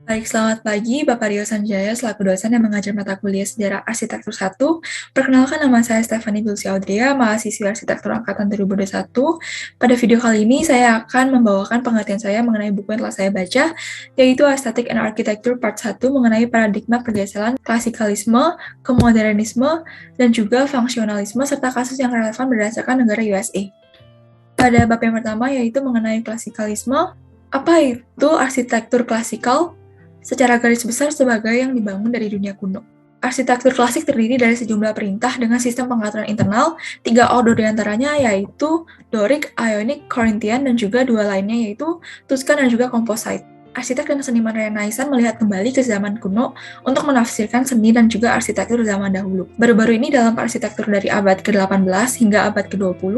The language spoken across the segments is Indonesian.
Baik, selamat pagi Bapak Rio Sanjaya selaku dosen yang mengajar mata kuliah Sejarah Arsitektur 1. Perkenalkan, nama saya Stephanie Dulce Audrea, mahasiswi Arsitektur Angkatan 2021. Pada video kali ini saya akan membawakan pengertian saya mengenai buku yang telah saya baca, yaitu Aesthetic and Architecture Part 1 mengenai paradigma pergeseran klasikalisme, kemodernisme, dan juga fungsionalisme serta kasus yang relevan berdasarkan negara USA. Pada bab yang pertama yaitu mengenai klasikalisme. Apa itu arsitektur klasikal? Secara garis besar sebagai yang dibangun dari dunia kuno. Arsitektur klasik terdiri dari sejumlah perintah dengan sistem pengaturan internal, 3 ordo diantaranya yaitu Doric, Ionic, Corinthian, dan juga 2 lainnya yaitu Tuscan dan juga Composite. Arsitek dan seniman Renaissance melihat kembali ke zaman kuno untuk menafsirkan seni dan juga arsitektur zaman dahulu. Baru-baru ini dalam arsitektur dari abad ke-18 hingga abad ke-20,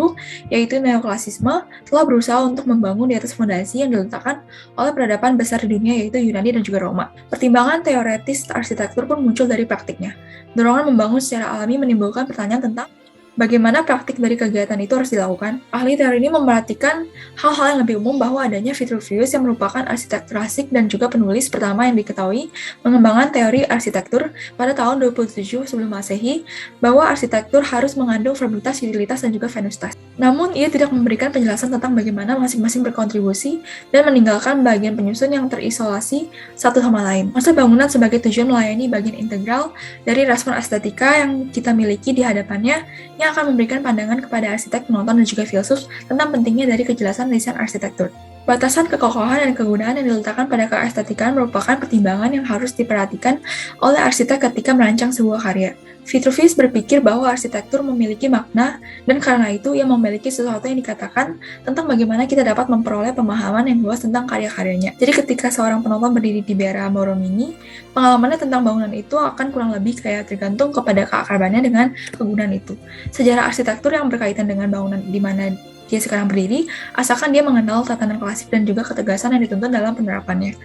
yaitu neoklasisme, telah berusaha untuk membangun di atas fondasi yang diletakkan oleh peradaban besar di dunia yaitu Yunani dan juga Roma. Pertimbangan teoretis arsitektur pun muncul dari praktiknya. Dorongan membangun secara alami menimbulkan pertanyaan tentang bagaimana praktik dari kegiatan itu harus dilakukan? Ahli teori ini memperhatikan hal-hal yang lebih umum bahwa adanya Vitruvius yang merupakan arsitek klasik dan juga penulis pertama yang diketahui mengembangkan teori arsitektur pada tahun 27 sebelum Masehi, bahwa arsitektur harus mengandung formalitas, utilitas, dan juga venustas. Namun, ia tidak memberikan penjelasan tentang bagaimana masing-masing berkontribusi dan meninggalkan bagian penyusun yang terisolasi satu sama lain. Konsep bangunan sebagai tujuan melayani bagian integral dari respon estetika yang kita miliki di hadapannya, yang akan memberikan pandangan kepada arsitek, penonton, dan juga filsuf tentang pentingnya dari kejelasan desain arsitektur. Batasan kekokohan dan kegunaan yang diletakkan pada keestetikan merupakan pertimbangan yang harus diperhatikan oleh arsitek ketika merancang sebuah karya. Vitruvius berpikir bahwa arsitektur memiliki makna, dan karena itu ia memiliki sesuatu yang dikatakan tentang bagaimana kita dapat memperoleh pemahaman yang luas tentang karya-karyanya. Jadi ketika seorang penonton berdiri di Biara Borromini, pengalamannya tentang bangunan itu akan kurang lebih kayak tergantung kepada keakrabannya dengan kegunaan itu. Sejarah arsitektur yang berkaitan dengan bangunan di mana dia sekarang berdiri, asalkan dia mengenal tatanan klasik dan juga ketegasan yang dituntut dalam penerapannya.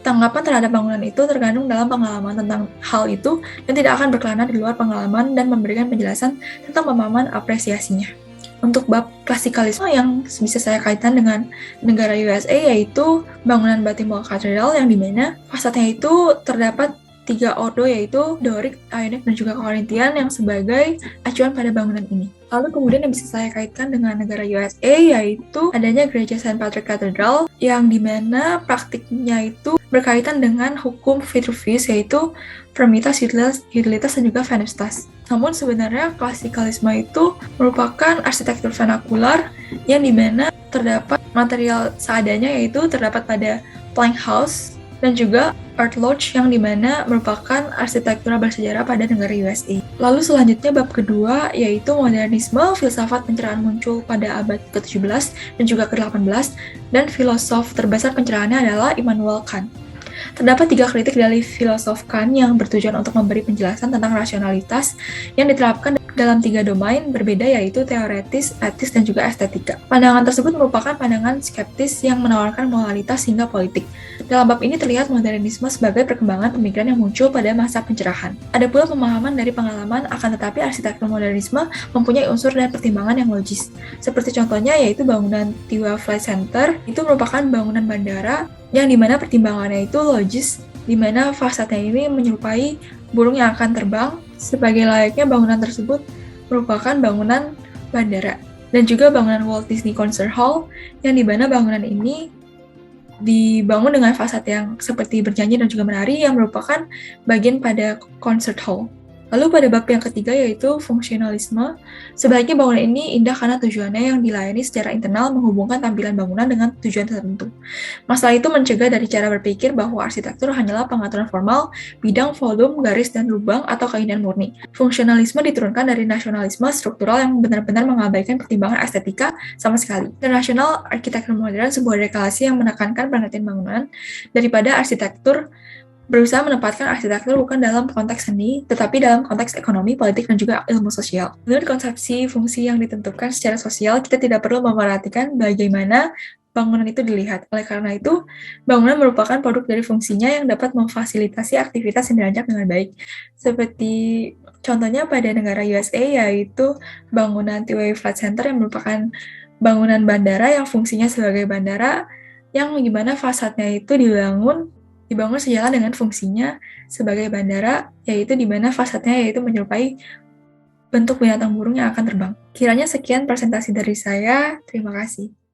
Tanggapan terhadap bangunan itu tergantung dalam pengalaman tentang hal itu dan tidak akan berkelana di luar pengalaman dan memberikan penjelasan tentang pemahaman apresiasinya. Untuk bab klasikalisme yang bisa saya kaitkan dengan negara USA yaitu bangunan Baltimore Cathedral yang dimana fasadnya itu terdapat 3 ordo yaitu Doric, Ionic, dan juga Corinthian yang sebagai acuan pada bangunan ini. Lalu kemudian yang bisa saya kaitkan dengan negara USA yaitu adanya gereja St. Patrick Cathedral yang dimana praktiknya itu berkaitan dengan hukum Vitruvius yaitu formitas, utilitas, dan juga venustas. Namun sebenarnya klasikalisme itu merupakan arsitektur vernakular yang dimana terdapat material seadanya yaitu terdapat pada plank house dan juga Art Lodge yang dimana merupakan arsitektur bersejarah pada negara USA. Lalu selanjutnya bab kedua yaitu modernisme, filsafat pencerahan muncul pada abad ke-17 dan juga ke-18 dan filosof terbesar pencerahannya adalah Immanuel Kant. Terdapat 3 kritik dari filosof Kant yang bertujuan untuk memberi penjelasan tentang rasionalitas yang diterapkan dalam 3 domain berbeda yaitu teoretis, etis, dan juga estetika. Pandangan tersebut merupakan pandangan skeptis yang menawarkan moralitas hingga politik. Dalam bab ini terlihat modernisme sebagai perkembangan pemikiran yang muncul pada masa pencerahan. Ada pula pemahaman dari pengalaman, akan tetapi arsitektur modernisme mempunyai unsur dan pertimbangan yang logis. Seperti contohnya yaitu bangunan Tiwa Flight Center, itu merupakan bangunan bandara yang dimana pertimbangannya itu logis, dimana fasadnya ini menyerupai burung yang akan terbang, sebagai layaknya bangunan tersebut merupakan bangunan bandara. Dan juga bangunan Walt Disney Concert Hall, yang dimana bangunan ini dibangun dengan fasad yang seperti berjanji dan juga menari yang merupakan bagian pada concert hall. Lalu pada bab yang ketiga yaitu fungsionalisme, sebaliknya bangunan ini indah karena tujuannya yang dilayani secara internal menghubungkan tampilan bangunan dengan tujuan tertentu. Masalah itu mencegah dari cara berpikir bahwa arsitektur hanyalah pengaturan formal, bidang, volume, garis, dan lubang atau keindahan murni. Fungsionalisme diturunkan dari nasionalisme struktural yang benar-benar mengabaikan pertimbangan estetika sama sekali. International Architecture Modern sebuah deklarasi yang menekankan pengertian bangunan daripada arsitektur berusaha menempatkan arsitektur bukan dalam konteks seni, tetapi dalam konteks ekonomi, politik, dan juga ilmu sosial. Menurut konsepsi fungsi yang ditentukan secara sosial, kita tidak perlu memperhatikan bagaimana bangunan itu dilihat. Oleh karena itu, bangunan merupakan produk dari fungsinya yang dapat memfasilitasi aktivitas yang dirancang dengan baik. Seperti contohnya pada negara USA, yaitu bangunan T-Wave Flight Center yang merupakan bangunan bandara yang fungsinya sebagai bandara, yang gimana fasadnya itu dibangun dibangun sejalan dengan fungsinya sebagai bandara, yaitu di mana fasadnya yaitu menyerupai bentuk binatang burung yang akan terbang. Kiranya sekian presentasi dari saya. Terima kasih.